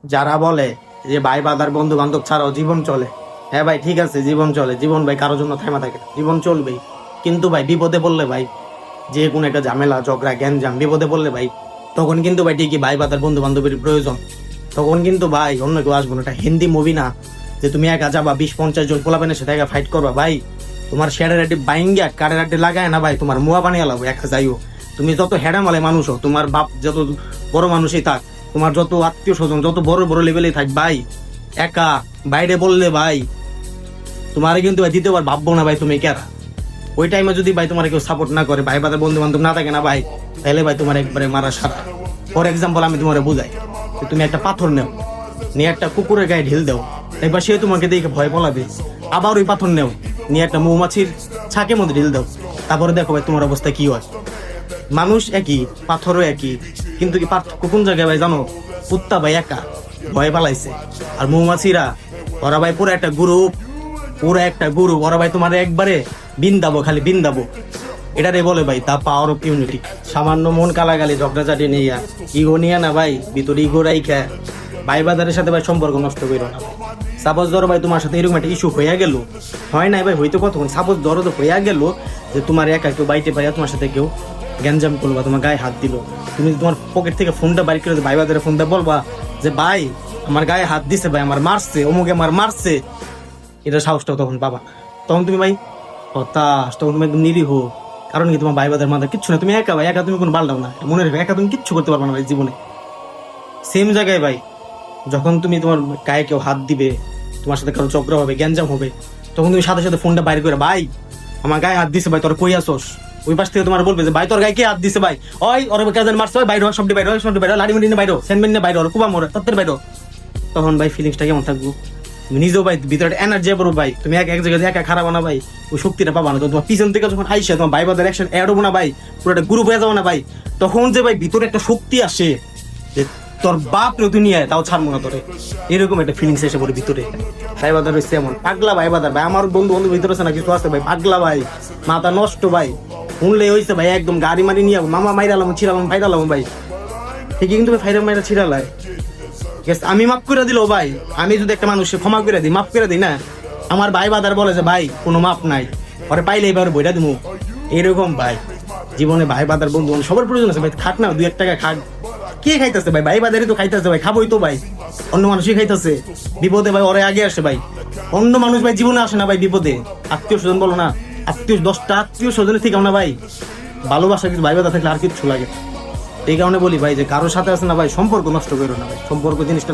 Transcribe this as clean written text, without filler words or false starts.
যারা বলে যে ভাই বাদার বন্ধু বান্ধব ছাড়াও জীবন চলে, হ্যাঁ ভাই ঠিক আছে, জীবন চলে, জীবন ভাই কারোর জন্য থেমা থাকে না, জীবন চলবেই। কিন্তু ভাই বিপদে পড়লে ভাই, যে কোনো একটা ঝামেলা ঝগড়া গ্যাঞ্জাম বিপদে পড়লে ভাই, তখন কিন্তু ভাই ঠিকই ভাই বাদার বন্ধু বান্ধবের প্রয়োজন। তখন কিন্তু ভাই অন্য কেউ আসবো না। এটা হিন্দি মুভি না যে তুমি একা যাবা 20-50 জন পোলাপেনের সাথে একা ফাইট করবা। ভাই তোমার শেয়ারের আড্ডি বাইঙ্গা কারের আড্ডি লাগায় না ভাই, তোমার মুয়া বানিয়ে লাগবো একা যাইও। তুমি যত হেডামালে মানুষ হো, তোমার বাপ যত বড় মানুষই থাক, তোমার যত আত্মীয় স্বজন যত বড় বড় লেভেলে থাক ভাই, একা বাইরে বললে ভাই তোমার কিন্তু ভাই দ্বিতীয়বার ভাববো না ভাই তুমি কেরা। ওই টাইমে যদি ভাই তোমার কেউ সাপোর্ট না করে, ভাই বাদের বন্ধু বান্ধব না থাকে না ভাই, তাহলে ভাই তোমার একবারে মারা সারা। ফর এক্সাম্পল আমি তোমার বুঝাই, তুমি একটা পাথর নেও, নিয়ে একটা কুকুরের গায়ে ঢিল দাও, একবার সে তোমাকে দেখে ভয় পলাবে। আবার ওই পাথর নেও, নিয়ে একটা মৌমাছির ছাকের মধ্যে ঢিল দাও, তারপরে দেখো ভাই তোমার অবস্থা কি হয়। মানুষ একই, পাথরও একই, কিন্তু কি পার্থক্য কোন জায়গায় ভাই জানো? কুত্তা ভাই একা ভয় পালাইছে, আর মৌমাছিরা ওরা ভাই পুরো একটা গ্রুপ, ওরা ভাই তোমার একবারে বিন্দাবো, খালি বিন্দাবো। এটারে বলে ভাই দা পাওয়ার অফ ইউনিটি। সামান্য মন কালাগালি ঝগড়াঝাটি নিয়ে ইগো নিয়ে না ভাই, ভিতরে ইগো রাইখা ভাই বাজারের সাথে ভাই সম্পর্ক নষ্ট করো না। সাপোজ ধরো ভাই তোমার সাথে এরকম একটা ইস্যু হইয়া গেল, হয় নাই ভাই হইতে কতক্ষণ, সাপোজ ধরো তো হইয়া গেল যে তোমার একা কেউ বাইতে পাইয়া তোমার সাথে কেউ গ্যাঞ্জাম করলো বা তোমার গায়ে হাত দিল, তুমি তোমার পকেট থেকে ফোনটা বাইর করে ভাই বাজারে ফোনটা বলবা যে ভাই আমার গায়ে হাত দিছে, ভাই আমার মারছে, অমুকে আমার মারছে, এটা সাহসটাও তখন পাবা। তখন তুমি ভাই হতাশ, তখন তুমি একদম নিরীহ। কারণ কি তোমার ভাই বাজার মাথা কিচ্ছু না, তুমি একা ভাই, একা তুমি কোনো পাল্টাও না, মনে রেখো একা তুমি কিচ্ছু করতে পারবে না ভাই জীবনে। সেম জায়গায় ভাই যখন তুমি তোমার গায়ে কেউ হাত দিবে, তোমার সাথে কারো ঝগড়া হবে গ্যাঞ্জাম হবে, তখন তুমি সাথে সাথে ফোনটা বাইর করে ভাই আমার গায়ে হাত দিছে ভাই, তোর কই আসোস। ওই পাশ থেকে তোমার বলবে যে ভাই তোর গায়ে কে হাত দিছে ভাই, ওই ওর কাজের মারছে, ওই বাইরে সবটি বাইরে, সবটি বাইরে, লাড়ি মিডিনে বাইরে, সেনমেন বাইরে, ওর কুবা মোড়ে তত্ত্বের বাইরে। তখন ভাই ফিলিংসটা কেমন থাকবো? তুমি নিজেও ভাই ভিতরে এনার্জি পাবো ভাই, তুমি এক জায়গায় একা খারাপ না ভাই, ওই শক্তিটা পাবা না। তোমার পিছন থেকে যখন আইসা তোমার ভাই বাদের অ্যাকশন অ্যাড হবো না ভাই, পুরো একটা গ্রুপ হয়ে যাবো না ভাই, তখন যে ভাই ভিতরে একটা শক্তি আসে যে তোর বাপ দুনিয়ায় তাও ছাড়বো না তোরে, এরকম একটা ফিলিংস এসে পড়ে ভিতরে। ভাই বাদার হচ্ছে এমন পাগলা ভাই বাদার ভাই, আমার বন্ধু ভিতরে আছে না কিছু আছে ভাই, পাগলা ভাই, মাথা নষ্ট ভাই, শুনলে হয়েছে ভাই একদম গাড়ি মারি নিয়ে মামা মাইরালাম ছিড়ালাম ফাইরালাম ভাই, ঠিকই কিন্তু ভাই ফাইরা মাইরা ছিড়ালায়। আমি মাফ করে দিল ভাই, আমি যদি একটা মানুষকে ক্ষমা করে দিই, মাফ করে দিই না, আমার ভাই বাদার বলে যে ভাই কোনো মাপ নাই, পরে পাইলে এবার বইটা দিব, এরকম ভাই জীবনে ভাই বাদার বন্ধু সবার প্রয়োজন আছে ভাই। খাক না 2-1 টাকা খাক, কে খাইতেছে ভাই, ভাই বাদারই তো খাইতেছে ভাই, খাবোই তো ভাই, অন্য মানুষই খাইতেছে। বিপদে ভাই ওরে আগে আসে ভাই, অন্য মানুষ ভাই জীবনে আসে না ভাই বিপদে। আত্মীয় স্বজন বলো না, 10টা আত্মীয় স্বজনের থেকে না ভাই ভালোবাসা কিছু ভাই বাদা থাকলে আর কিচ্ছু লাগে। এই কারণে বলি ভাই যে কারোর সাথে আছে না ভাই সম্পর্ক নষ্ট করো না ভাই, সম্পর্ক জিনিসটা